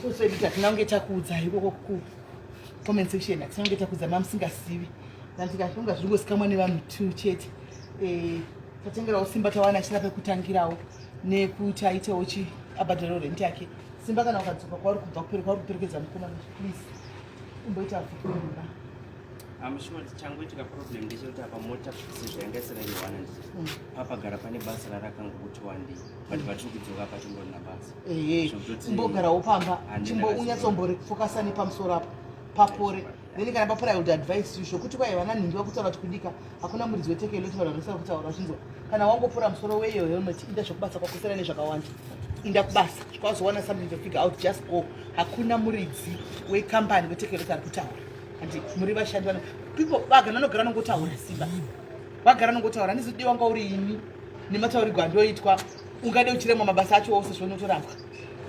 tosoita tinange takuudza ikoko comment section tinange takuudza mamusingasivi nantika zvonga zviringozikamwa nevanhu tu chete tatengerawo Simba tawana achira pekutangirawo nekuti aitewo abhadharo rent yake Simba kana ukadzoka kwauri kubva kuperekedza mukomana please umboita vhukuruba I'm sure changoitika problem ndechekuti apa mota sezvo yanga isina yohwana papagara pane basa rarakangokuti wandei but vatiri kudzoka pachingorina basa umbogarawo pamba chimbounyatsombofokasa nepamusoro apa papore then kana papora I would advise you zvokuti kwai vana nhindi vakutaura kuti kudika hakuna muridzi wetekelo kuti vanhu vanosara kutaura vachinzwa kana wangopora musoro weyo helmet ida zvokubasa kwakosera nezvakawanda inda kubasa zvikwazowana something to figure out just go hakuna muridzi wekambani wetekelo ari kutaura andi muri vashandi vano people vagara nogara nongotaura Simba vagara nongotaura ndizodiwa nga uri ini nemataurirwo andoitwa ungade uchiremwa mabasa acho ose zvinotorapwa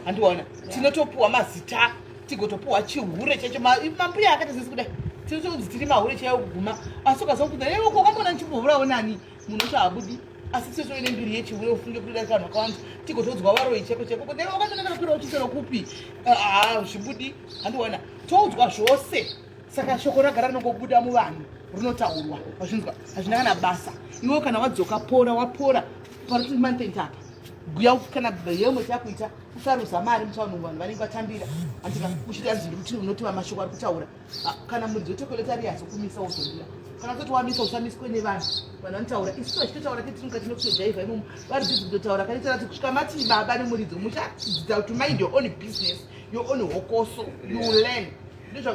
handiwaona tinotopuwa mazita tigotopuwa chihure checho mambuya akati zisi kudai tinotoudzi tiri mahure chaiyo kuguma asi ukazokudza uko kwambona ndichimbohurawo nani munhu chaabudi asi tisotoine mbiri yechihure ufunge kuti dai kanhu akawanda tigotodzwa varoi cheko cheko kuti wakatonakapira uchisero kupi zvibudi handiwaona toudzwa zvose saka shoko ragara rinongobuda muvanhu rinotaurwa wazvinzwa hazvina kana basa iwe kana wadzoka wapora parikuti mantent apa guya kana helmet yakuita usarusa mari mutauno vanhu vanenge vatambira andika uchita nzindi kuti unotiva mashoko ari kutaura kana muridzi wetekoleta azokumisa uzondira kana kuti wamisa usamiswe nevanhu vanotaura isu vachitotaura titinonga tinokutodhaivha imomo vari bhizi kutotaura kanitara kuti kusvika mati baba nemuridzi muchadzidzisa to mind your own business your own hokoso you learn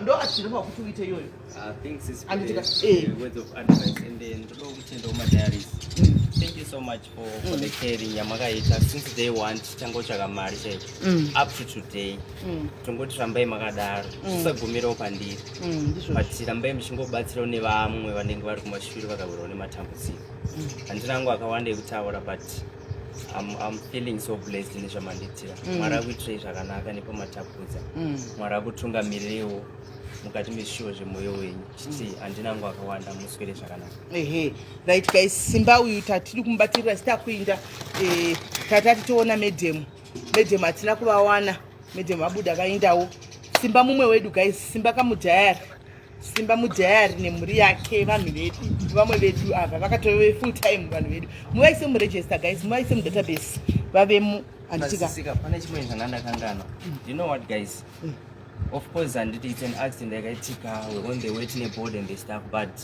ndo achirwa kuti uite iyoyo anditika words of advice and then ndoda kutenda madiaries thank you so much for the caring yamakaita since day one tichangotshaka mari chaicho up to today tongoti rambai makadaro tisagumirawo pandiri but rambai muchingobatsirawo nevamwe vanenge vari kumashure vakawirawo nematambudziko handina angu akawanda ekutaura but I'm feeling so blessed nezvamanditira mwari akuitirai zvakanaka nepamatapudza mwari akutungamirewo mukati mezvishuwo zvemwoyo wenyu chiti handina ngo akawanda muswere zvakanaka right guys Simba uyu tatiri kumubatirira sitakuinda tatati toona medhemu hatina kuvawana medhemu abuda vaindawo Simba mumwe wedu guys Simba mudhayari nemhuri yake vanhu vedu vamwe vedu ava vakatove full time vanhu vedu muvaise muregister guys muvaise mudatabase vavemu anditika pane chimwe zvandakangana you know what guys of course handiti it's an accident yakaitika we're on the way to board and the stuff but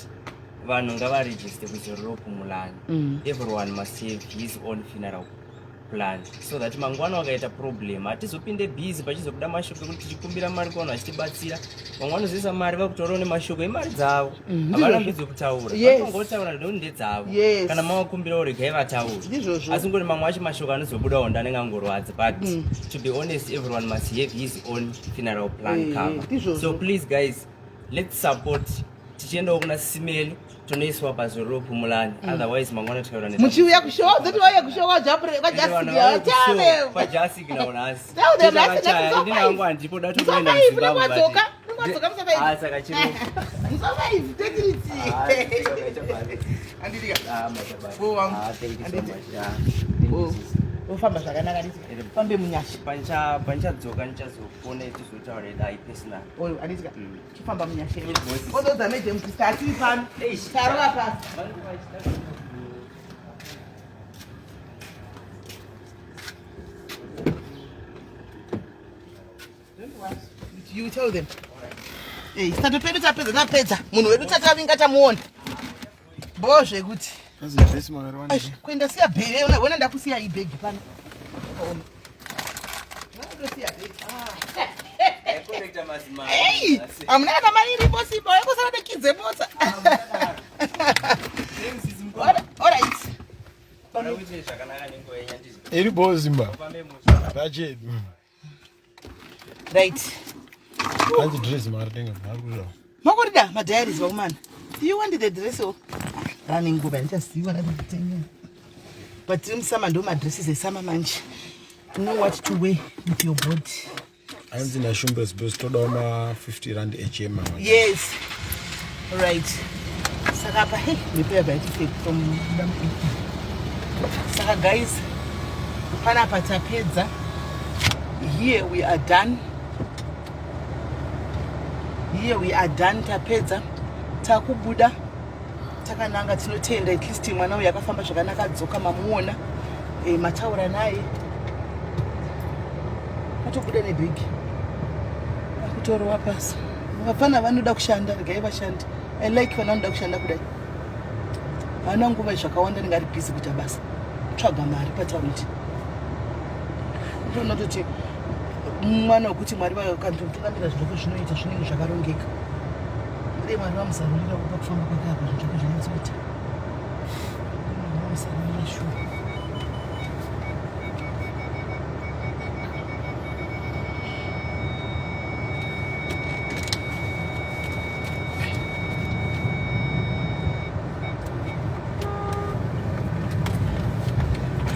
vanhu ngavaregister kuzoropu mulani everyone must have his own funeral plan so that mangwana wakaita problem hatizopinde busy pachizokuda mashoko ekuti tichikumbira mari kuvanhu vachitibatsira vamwe vanozoisa mari vakutorawo nemashoko emari dzavo havarambidzo kutaura vatongotaura nekuti ndedzavo kana mavakumbirawo regai vataura asi ngoti mamwe acho mashoko anozobudawo ndanenge angorwadza but to be honest everyone must have his own funeral plan cover so please guys let's support tichiendawo kuna SIS MELLY tonoiswa pazoropu mulani otherwise mangwana tikaura muchiuya kushowa dzoti wauya kushowa pajasikira unasi ndinangu handipo datoenda saka chiro Ufamba zvakanaka Anitika. Fambe munyasha. Panchadzoka ndichazokona tizotaura dai personal. Oyo Anitika. Chifamba munyasha. Ozoza mede mukustati pano. Tarola pasi. You tell them. Hey, start pedu tapedza. Munhu wedu tatavinga tamuona. Bozve kuti. Azidress makarwanda. Kwenda siya bhege, wena ndakusiya ibhegi pano. Ndakusiya bhegi. Correcta mazima. Hey, amuna kamari iripo Simba, yakosara nekidze mota. All right. Iripo Simba. Budget. Right. Azidress makatenga makarwanda. Makorida madiaries woman. Do you want the dress or running go and just see what I'm saying? But some do my dresses a summer manch. You know what to wear with your body. I'm in a shumbes best to 50 rand HM. Yes. Right. Sakapa, hey, we pay about it from them. Saka guys, vachiperekedza. Here we are done. Here we are done. Tapedza. Takubuda. Takananga tinotenda at least mwana uyu yakafamba zvakanaka adzoka mamuona. Mataura naye. Atobuda nebhegi. Akutorowa pasi. Vapana vanoda kushanda, regai vashande. I like vanoda kushanda kudai. Vana nguva zvakawanda ndingari busy kuita basa. Tsvaga mari pataundi. Ndinototi mwana wekuti Mwari vakandotungamira zvidoko zvinoita zvinenge zvakarongeka. Ndire Mwari vamuzarurira kupa kufamba kwake apa zvidoko zvinozoita. Vamuzarurira shuwa.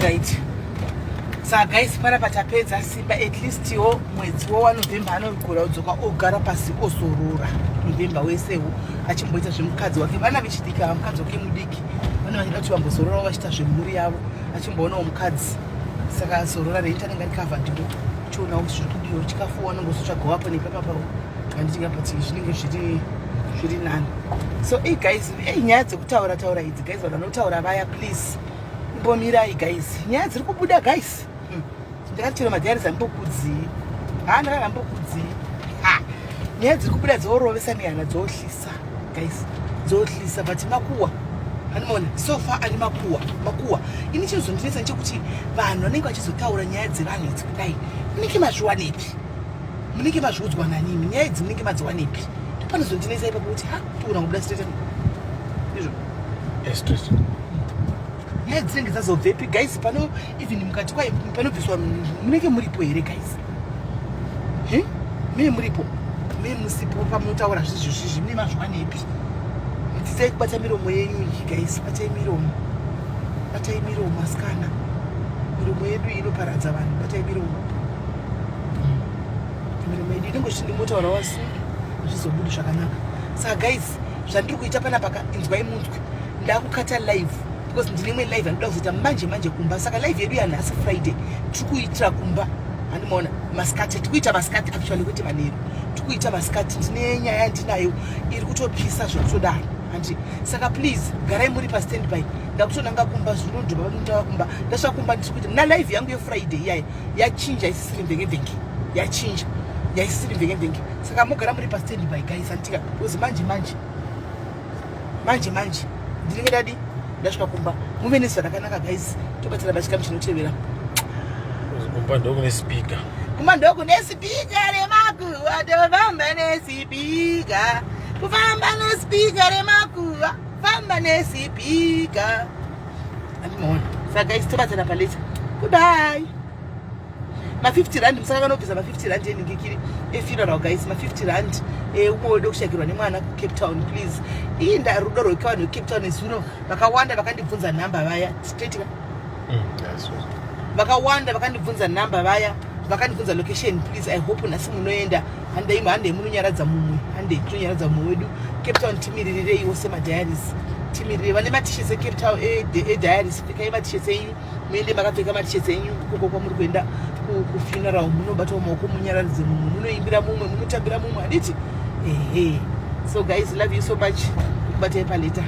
Right. So guys, para patapedza Simba at least yo mwedzi wa November anogora udzoka ogara pasi osorora. November wesewo achimboita zvemukadzi wake. Vana vichidika mukadzi wake mudiki. Vana vachida kuti vambosorora vachita zvemhuri yavo. Achimboonawo mukadzi. Saka sorora reita nenga ndikavha ndiro. Chiona kuti zvikudiwa chikafu wanongozotsvaga wapo nepapa pawo. Kandi chingapati zvinenge zviri nani. So hey guys, nyaya dzekutaura taura idzi guys, vanotaura vaya please. Mbomirai guys. Nyaya dziri kubuda guys. Ndakati madhiaries ambokudzi. Ndakati ambokudzi. Nyaya dziri kubuda dzorovesa nehana dzohlisa guys. Dzohlisa but makuwa. Anoona so far ari makuwa. Ini chizondinetsa nchekuti vanhu vanenge vachizotaura nyaya dzevanhu idzi kudai. Munenge mazviwanepi? Munenge mazviudzwa nanimi? Nyaya idzi munenge madziwanepi? Panozondinetsa ipapo kuti toona kubuda straight. Izvo. Straight. Nyaya dzinenge dzazobvepi guys, pano even mukati kwa panobviswa munenge muripo here guys. Mimi muripo. Mimi musipo pamunotaura zvizvi mune mazviwanepi? Mutisai kubata miromo yenyu guys, batai miromo. Batai miromo asikana. Miromo yedu inoparadza vanhu, batai miromo. Miromo yedu inongoshinda motaura wasi zvizobuda zvakanaka. Saka guys, zvandiri kuita panapa inzwai munzwe. Ndakukata live. Because ndine live and kuzoita manje kumba. Saka live yedu yanhasi Friday tiri kuitira kumba. Andimona maskati tikuita maskati actually kuti manero. Tikuita maskati ndine nyaya ndinayo iri kutopisa zvokutodaro. Andi saka please garai muri pa standby. Ndakutonanga kumba zvinondwa vanonda kumba. Ndasva kumba ndiri kuita na live yangu ye Friday yachinja isisiri mvenge. Yachinja. Yaisiri mvenge. Saka mugara muri pa standby guys antika. Uzi manje. Ndinenge dadi ndasvika kumba. Muve nezvakanaka guys. Tobatira bachikamu chinotevera. Kumba ndokune speaker. Kumba ndokune speaker remakuwa. Tofamba nespeaker. Kufamba nespeaker remakuwa. Famba nespeaker. Andimona. Saka guys tobatira paleta. Goodbye. Ma 50 rand musaka kanobvisa ma 50 rand yeningikiri funeral guys, ma 50 rand umode kushakirwa nemwana ku Cape Town please. Inda rudo rwevanhu Cape Town izuro vakawanda vakandibvunza namba vaya straight Yes. vakawanda vakandibvunza namba vaya vakandibvunza location please. I hope nasi munoenda hande munonyaradza mumwe hande tonyaradza mumwe wedu Cape Town timirirei wose madiaries timirire vane matishets ecape town ediaris pfikai matishets enyu muende makapfeka matishets enyu koko kwamuri kuenda kufuneral munobatawo maoko munyararidze mumwe munoimbira mumwe munotambira mumwe handiti ehe. So guys, love you so much. Kubatai paleta.